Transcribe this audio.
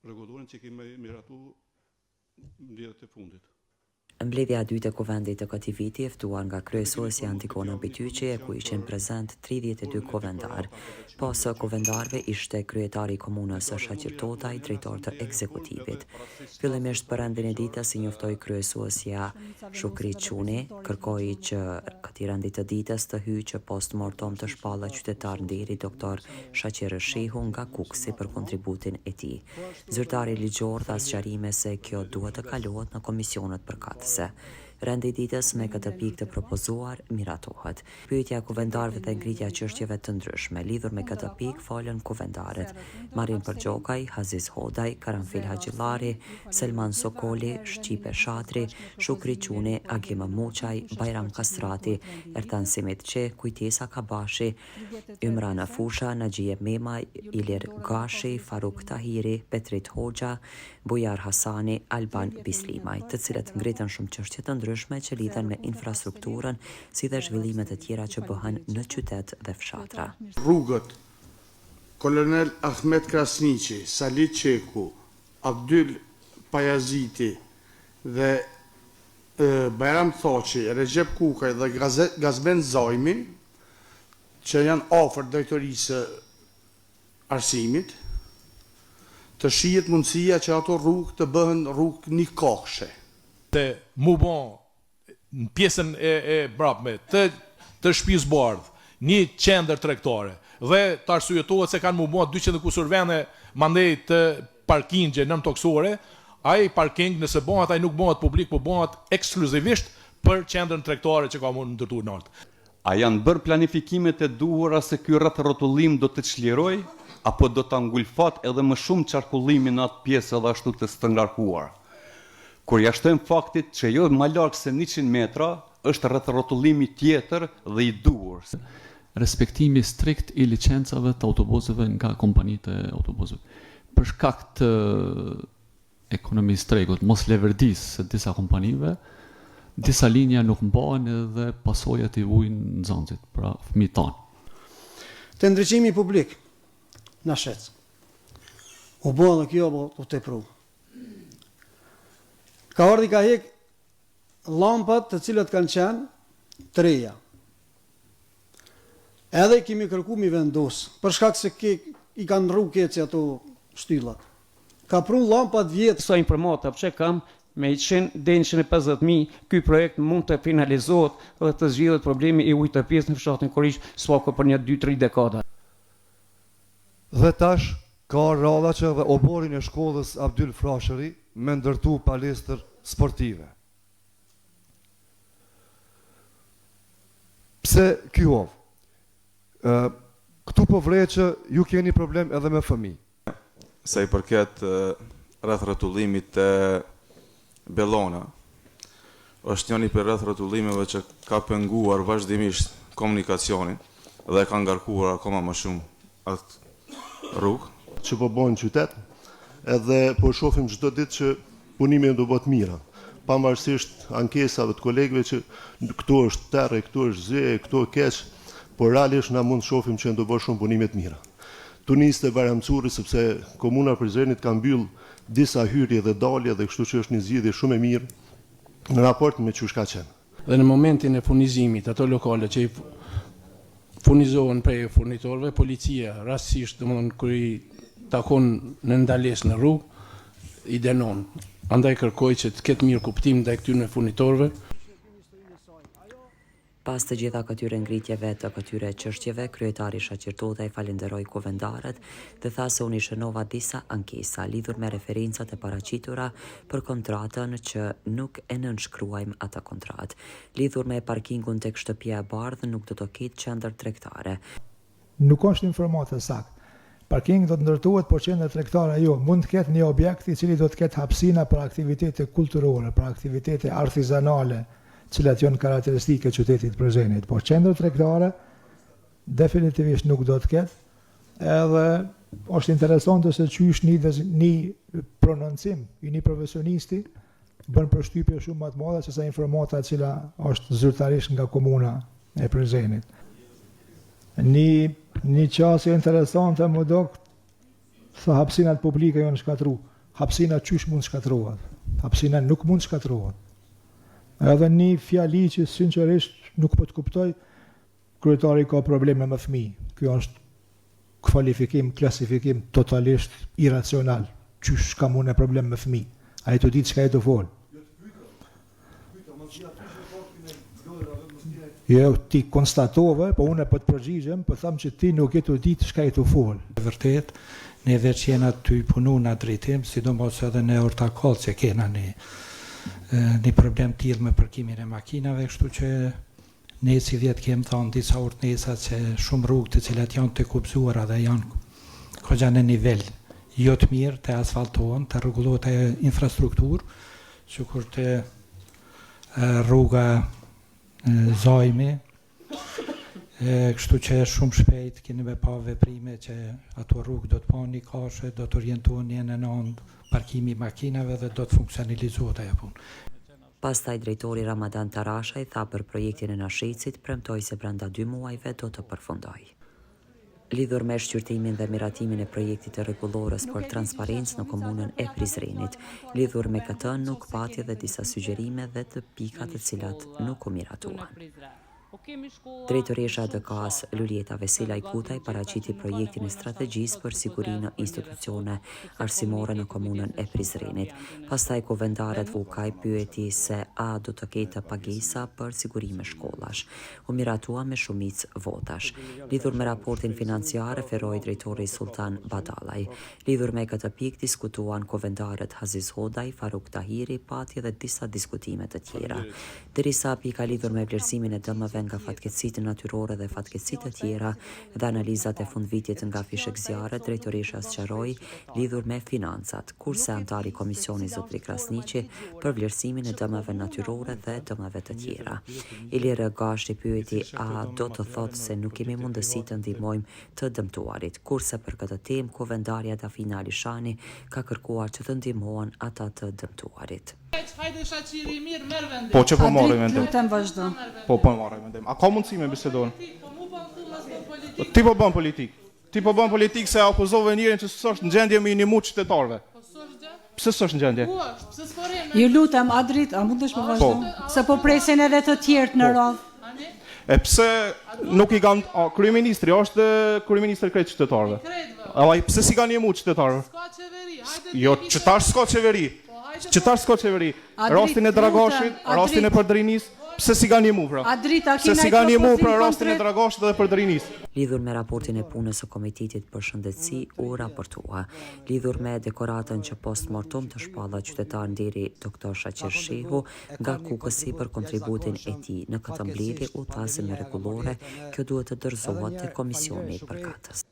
rregullonin që kemi miratu vjetët e fundit. Mbledhja e dytë e kuvendit të këtij viti e ftuar nga kryesorësi Antikona Bityçi, ku ishin prezent 32 kuvendar. Pas kuvendarëve ishte kryetari i komunës Shaqir Totaj, drejtor të ekzekutivit. Fillimisht për rendin e ditës i njoftoi kryesuesja Shukri Çuni, kërkoi që këtij rendi të ditës të hyjë që postmortem të shpallë qytetar nderi doktor Shaqir Shehu nga Kuksi për kontributin e tij. Zyrtari ligjor dha sqarime se kjo duhet të kalohet në komisionet përkatëse. Rendi i ditës me këtë pikë të propozuar miratohet. Pyetja e kuvendarëve dhe ngritja e çështjeve të ndryshme lidhur me këtë pikë folën kuvendarët Marin Përgjokaj, Haziz Hodaj, Karanfil Haxhillari, Selman Sokoli, Shqipe Shatri, Shukri Çuni, Agim Muçaj, Bajram Kastrati, Ertan Simitçi, Kujtesa Kabashi, Ymran Fusha, Naxhie Mema, Ilir Gashi, Faruk Tahiri, Petrit Hoxha, Bujar Hasani, Alban Bislimaj, të cilët ngritën shumë çështje të ndryshme që lidhen me infrastrukturën, si dhe zhvillimet e tjera që bëhen në qytet dhe fshatra. Rrugët Kolonel Ahmet Krasniqi, Salit Qeku, Abdyl Pajaziti dhe Bajram Thoqi, Recep Kukaj dhe Gazben Zajmi, që janë afër drejtorisë arsimit, të shihet mundësia që ato rrugë të bëhen rrugë një kohëshe. Të mu bon në pjesën e brapme të shtëpisë bardh, një qendër tregtare dhe të arsyetohet se kanë mu bon 200 kusur vende mandej të parkingje nën toksore, ai parking nëse bëhet ai nuk bëhet publik, por bëhet ekskluzivisht për qendrën tregtare që ka mund ndërtuar nart. A janë bërë planifikimet e duhura se ky rrethorrotullim do të çliroj apo do ta ngulfat edhe më shumë qarkullimin në atë pjesë edhe ashtu të ngarkuar? Kur jashtojmë faktit që jo më larg se 100 metra është rrethorrotullimi tjetër dhe i duhur. Respektimi strikt i licencave të autobuseve nga kompanitë e autobuseve. Për shkak të ekonomisë tregut, mos leverdisë së disa kompanive, disa linja nuk mbahen edhe pasojat i vujnë nxënësit, pra fëmijët tanë. Të ndriçimi publik na shet. U bë edhe kjo u tepru. Ka ardhi ka hek lampat të cilat kanë qenë të reja. Edhe kemi kërku mi vendos, për shkak se i kanë rru keci ato shtyllat. Ka pru lampat vjetë. Sa informata që kam, me 150.000, ky projekt mund të finalizohet dhe të zgjidhet problemi i ujit të pjesë në fshatin Korriq svako për një 2-3 dekada. Dhe tash ka rradha që dhe oborin e shkollës Abdyl Frashëri me ndërtu palestër sportive. Pse ky ovë? Këtu po vrej që ju keni problem edhe me fëmijë. Sa i përket rreth rrotullimit të Bellona, është njëri për rreth rrotullimeve që ka penguar vazhdimisht komunikacionin dhe ka ngarkuar akoma më shumë atë rrugë. Që po bojnë qytet, edhe po shohim çdo ditë që punimi do bëhet mira. Pavarësisht ankesave të kolegëve që këtu është terre, këtu është zyre, këtu është keq, por realisht na mund të shohim që do bëhet shumë punime të mira. Tuniste Baramcuri, sepse komuna e Prizrenit ka mbyll disa hyrje dhe dalje dhe kështu që është një zgjidhje shumë e mirë në raport me çush ka qenë. Dhe në momentin e furnizimit ato lokale që i furnizohen prej furnitorëve, policia rastësisht, domethënë kur i takon në ndalesë në rrugë, i denon. Andaj kërkoj që të ketë mirë kuptim ndaj këtyre furnitorëve. Pas të gjitha këtyre ngritjeve të këtyre çështjeve, kryetari Shaqir Totaj falenderoi kuvendarët dhe tha se unë shënova disa ankesa lidhur me referencat e paraqitura për kontratën që nuk e nënshkruajmë atë kontratë. Lidhur me parkingun tek shtëpia e bardhë nuk do të ketë qendër tregtare. Nuk është informatë saktë. Parking do të ndërtohet, por qendër tregtare jo, mund të ketë një objekt i cili do të ketë hapësina për aktivitete kulturore, për aktivitete artizanale, cilat janë karakteristike qytetit Prizrenit, por qendër tregtare definitivisht nuk do të ketë. Edhe është interesante se qysh një prononcim i një profesionisti bën përshtypje shumë më të madhe se sa informata e cila është zyrtarisht nga komuna e Prizrenit. Një qasje interesante më do Tha hapësinat publike janë shkatru. Hapësina qysh mund shkatrohet? Hapësina nuk mund shkatrohet. Edhe një fjali që sinqerisht nuk po të kuptoj, kryetari ka probleme me fëmijë. Kjo është klasifikim totalisht iracional. Qysh ka mune problem me fëmijë? A i të ditë çka e të folë. Jo, ti konstatove, po unë po të përgjigjem, po thamë që ti nuk e të ditë çka e të folë. Vërtet, ne veç jena të punu në drejtim, sidomos edhe në ortakol që kena një problem tillë me parkimin e makinave, kështu që ne si vjetë kemë thonë disa urtnesa që shumë rrugë të cilat janë të kupzuara dhe janë kogja në nivel jo të mirë të asfaltohen, të rregullohet e infrastrukturë, sikur të rruga Zajmi, kështu që shumë shpejt keni me pa veprime që ato rrugë do të pa një kashe, do të orientohen një në parkimi makinave dhe do të funksionalizohet ajo punë. Pastaj drejtori Ramadan Tarashaj tha për projektin e Nashicit, premtoi se brenda 2 muajve do të përfundojë. Lidhur me shqyrtimin dhe miratimin e projektit të rregullorës për transparencë në komunën e Prizrenit, lidhur me këtë nuk pati dhe disa sugjerime dhe të pika të cilat nuk u miratuan. Drejtoresha e DK-s Luljeta Veselaj Kutaj paraqiti projektin e strategjisë për sigurinë në institucione arsimore në komunën e Prizrenit. Pastaj kuvendarët Vukaj pyeti se a do të ketë pagesa për sigurime shkollash. U miratua me shumicë votash. Lidhur me raportin financiar, referoi drejtori Sultan Badallaj. Lidhur me këtë pikë diskutuan kuvendarët Aziz Hodaj, Faruk Tahiri, pati dhe disa diskutime të tjera. Derisa pika lidhur me vlerësimin e dëmeve nga fatkeqësitë natyrore dhe fatkeqësitë të tjera dhe analizat e fundvitit nga fishek zjarre, drejtoresha sqaroi lidhur me financat, kurse antari komisioni Zotri Krasniqi për vlerësimin e dëmeve natyrore dhe dëmeve të tjera. Ilir Gashti pyeti a do të thotë se nuk kemi mundësi të ndihmojmë të dëmtuarit, kurse për këtë temë kuvendarja Dafina Alishani ka kërkuar që të ndihmohen ata të dëmtuarit. Po që po marrim mendim. Lutem vazhdo. Po marrim mendim. A ka mundësi me bisedon? Ti po bën politik. Ti po bën politik se akuzove njërin që s'është në gjendje me një muç qytetarëve. Pse s'është në gjendje? Ju lutem, Adrit, a mundesh me vazhdo? Se po presin edhe të tjerë në radhë. E pse nuk i kanë kryeministri, është kryeministri krejt qytetarëve. Ai pse si kanë një muç qytetarëve? Jo, qytetar s'ka qeveri. Qytetar s'ka qeveri. Rastin e Dragashit, rastin e Përdrinis, pse si kanë një pra? Pse si kanë një për rastin e Dragashit dhe Përdrinis? Lidhur me raportin e punës së Komitetit për Shëndetësi u raportua. Lidhur me dekoratën që postmortem të shpalla qytetar nderi Dr. Shaqir Shehu nga Kukësi për kontributin e tij në këtë mbledhje u tha se me rregullore kjo duhet të dorëzohet te komisioni i përkatës.